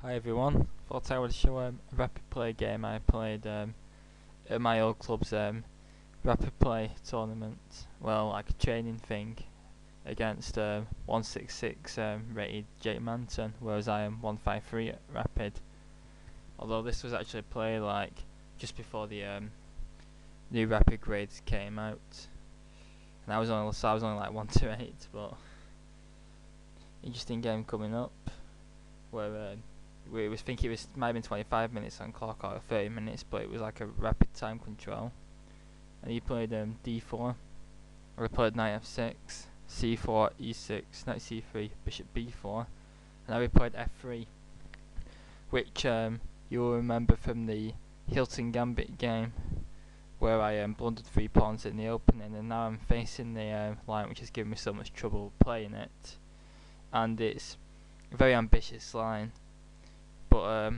Hi everyone, thought I would show a rapid play game I played at my old club's rapid play tournament. Well, like a training thing against 166 rated Jake Manton, whereas I am 153 rapid. Although this was actually played like just before the new rapid grades came out, and I was only like 128, but interesting game coming up where we was thinking it might have been 25 minutes on clock or 30 minutes, but it was like a rapid time control. And he played d4, or he played knight f6, c4, e6, knight c3, bishop b4, and now we played f3, which you will remember from the Hilton Gambit game, where I blundered 3 pawns in the opening, and now I'm facing the line which has given me so much trouble playing it. And it's a very ambitious line, but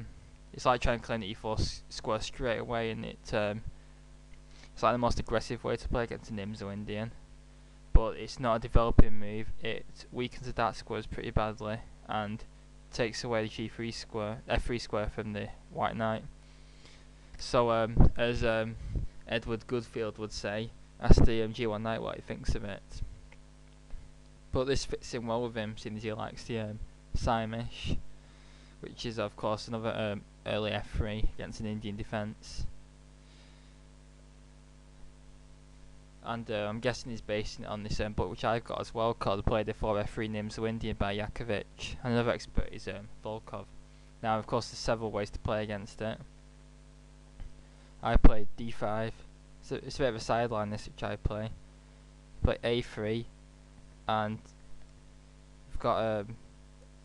it's like trying to clear an e4 square straight away, and it's like the most aggressive way to play against a Nimzo Indian. But it's not a developing move. It weakens the dark squares pretty badly and takes away the g3 square, f3 square from the white knight. So as Edward Goodfield would say, ask the g1 knight what he thinks of it. But this fits in well with him, seeing as he likes the Simish, which is of course another early f3 against an Indian defence. And I'm guessing he's basing it on this book which I've got as well, called Bd4 F3 Nimzo Indian by Yakovich. Another expert is Volkov. Now of course there's several ways to play against it. I played d5, so it's a bit of a sideline this which I play. A3, and we've got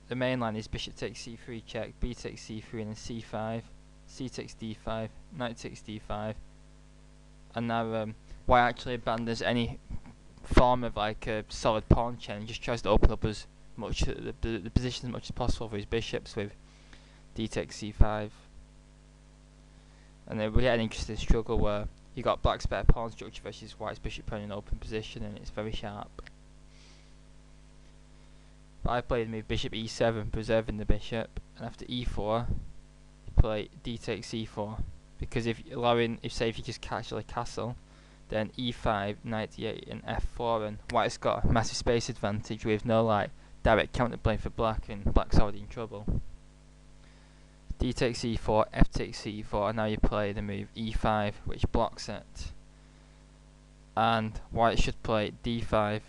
the main line is bishop takes c3 check, b takes c3 and then c5, c takes d5, knight takes d5, and now white actually abandons any form of like a solid pawn chain and just tries to open up as much the position as much as possible for his bishops with d takes c5. And then we get an interesting struggle where you got black's better pawn structure versus white's bishop in an open position, and it's very sharp. But I played move bishop e7, preserving the bishop, and after e4 you play d takes e4, because if you just actually castle, then e5, knight d8 and f4, and white's got a massive space advantage with no like direct counterplay for black, and black's already in trouble. D takes e4, f takes c4, and now you play the move e5 which blocks it, and white should play d5,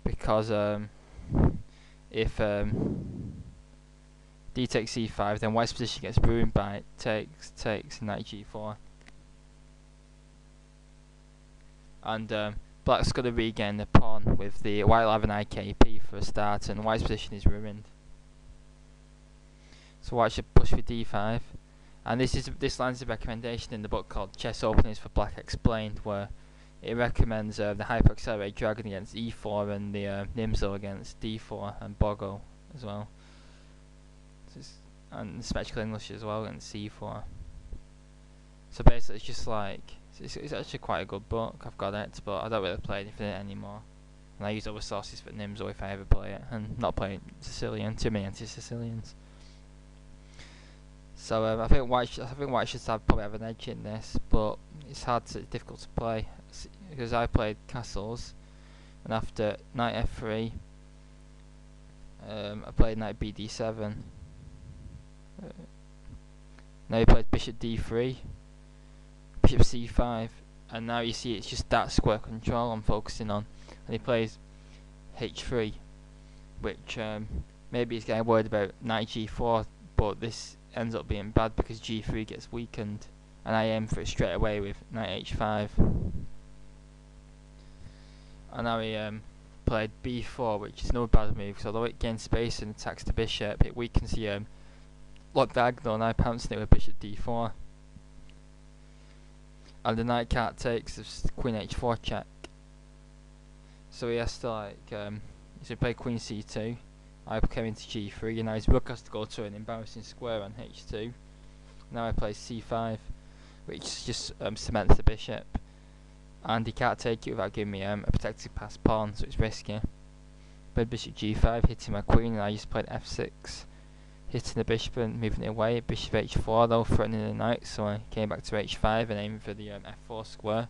because if d takes c5, then white's position gets ruined by takes knight g4, and black's got to regain the pawn with the white will have an IKP for a start, and white's position is ruined. So white should push for d5, and this line is a recommendation in the book called Chess Openings for Black Explained, where it recommends the hyper-accelerated dragon against e4 and the Nimzo against d4 and Bogo as well, and symmetrical English as well against c4. So basically it's just like, it's actually quite a good book, I've got it, but I don't really play anything in it anymore, and I use other sources for Nimzo if I ever play it, and not playing Sicilian, too many anti-Sicilians. So I think white should probably have an edge in this, but it's difficult to play, because I played castles, and after knight f3, I played knight bd7. Now he played bishop d3, bishop c5, and now you see it's just that square control I'm focusing on, and he plays h3, which maybe he's getting worried about knight g4, but this ends up being bad because g3 gets weakened, and I aim for it straight away with knight h5. And now he played b4, which is no bad move, because although it gains space and attacks the bishop, it weakens the lock diagonal, and I pouncing it with bishop d4. And the knight can't take, so queen h4 check. So he has to like, so play queen c2. I came into g3, and now his rook has to go to an embarrassing square on h2. Now I play c5, which just cements the bishop, and he can't take it without giving me a protected passed pawn, so it's risky. Played bishop g5, hitting my queen, and I just played f6, hitting the bishop and moving it away. Bishop h4 though, threatening the knight, so I came back to h5 and aiming for the f4 square.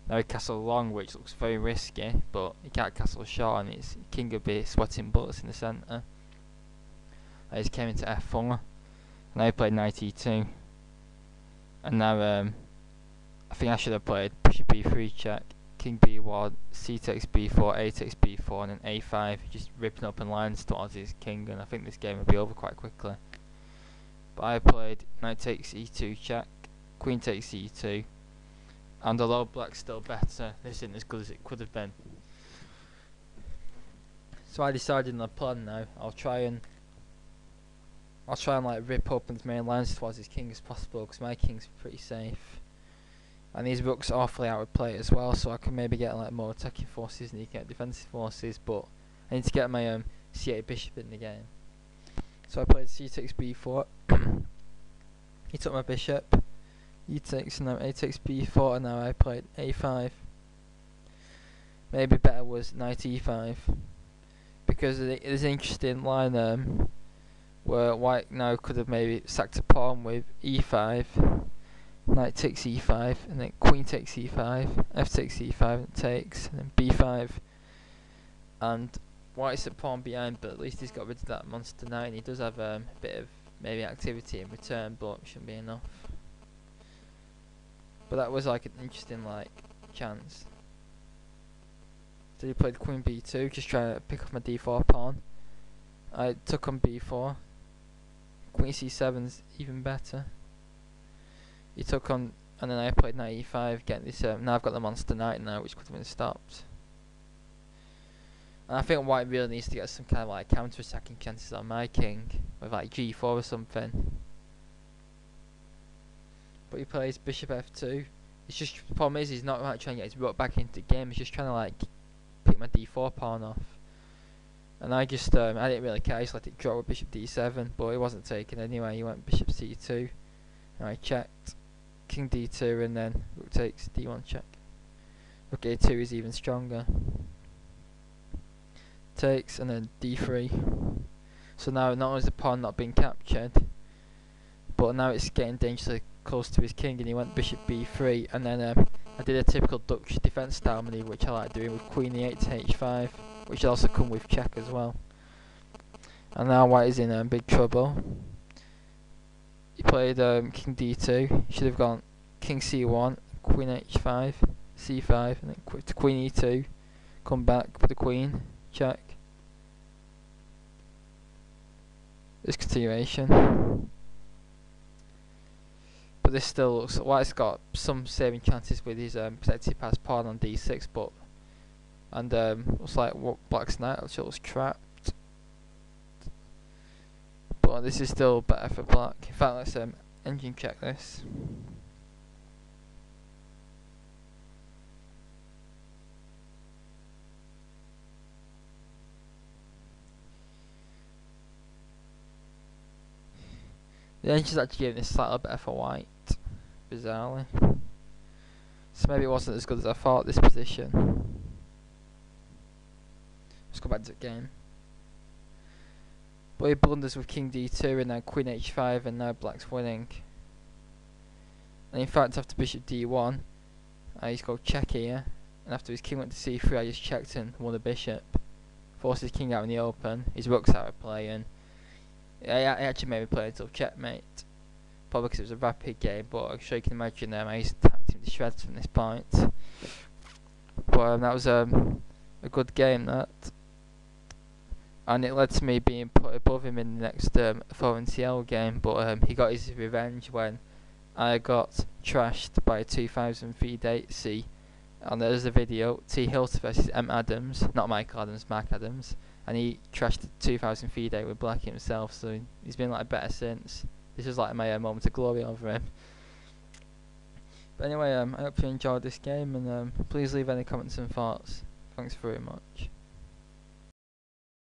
Now he castled long, which looks very risky, but he can't castle short, and his king would be sweating bullets in the centre. I just came into f4, and now he played knight e2, and now I think I should have played bishop b3 check, king b1, c takes b4, a takes b4, and then a5, just ripping up in lines towards his king, and I think this game will be over quite quickly. But I played knight takes e2 check, queen takes e2, and although black's still better, this isn't as good as it could have been. So I decided on a plan now. I'll try and like rip open as many lines towards his king as possible, because my king's pretty safe. And these rooks awfully outplay as well, so I can maybe get like more attacking forces and he can get defensive forces, but I need to get my c8 bishop in the game. So I played c takes b4. He took my bishop. E takes, now a takes b4, and now I played a5. Maybe better was knight e5, because there's an interesting line where white now could have maybe sacked a pawn with e5. Knight takes e5, and then queen takes e5, f takes e5, and takes, and then b5. And white's a pawn behind, but at least he's got rid of that monster knight, and he does have a bit of maybe activity in return, but it shouldn't be enough. But that was like an interesting like chance. So he played queen b2, just trying to pick up my d4 pawn. I took on b4. Queen c7's even better. He took on, and then I played knight e5, getting this. Now I've got the monster knight now, which could have been stopped. And I think white really needs to get some kind of like counter-attacking chances on my king with like g4 or something. But he plays bishop f2. It's just, the problem is he's not like trying to get his rook back into the game. He's just trying to like pick my d4 pawn off. And I just I didn't really care. I just let it draw with bishop d7, but it wasn't taken anyway. He went bishop c2, and I checked king d2, and then rook takes d1 check. Rook a2 is even stronger. Takes, and then d3. So now not only is the pawn not being captured, but now it's getting dangerously close to his king, and he went bishop b3, and then I did a typical Dutch defense style maneuver, which I like doing, with queen e8 to h5, which also come with check as well. And now white is in big trouble. He played king d2. He should have gone king c1, queen h5, c5, and then to queen e2. Come back with the queen, check. This continuation. But this still looks, white's got some saving chances with his protected pass pawn on d6, but looks like what black's knight actually looks trapped. But this is still better for black. In fact, let's engine check this. The engine's actually giving this slightly better for white, bizarrely. So maybe it wasn't as good as I thought, this position. Let's go back to the game. But he blunders with king d2 and now queen h5, and now black's winning. And in fact, after bishop d1, I just go check here, and after his king went to c3, I just checked and won the bishop. Forced his king out in the open, his rook's out of play, and it actually made me play until checkmate. Probably because it was a rapid game, but I'm sure you can imagine I just hacked him to shreds from this point. But that was a good game, that. And it led to me being put above him in the next 4NCL game, but he got his revenge when I got trashed by a 2000 EventDate C. And there's the video, T Hilton versus M Adams, not Michael Adams, Mark Adams. And he trashed the 2000 EventDate with black himself, so he's been like better since. This was like my moment of glory over him. But anyway, I hope you enjoyed this game, and please leave any comments and thoughts. Thanks very much.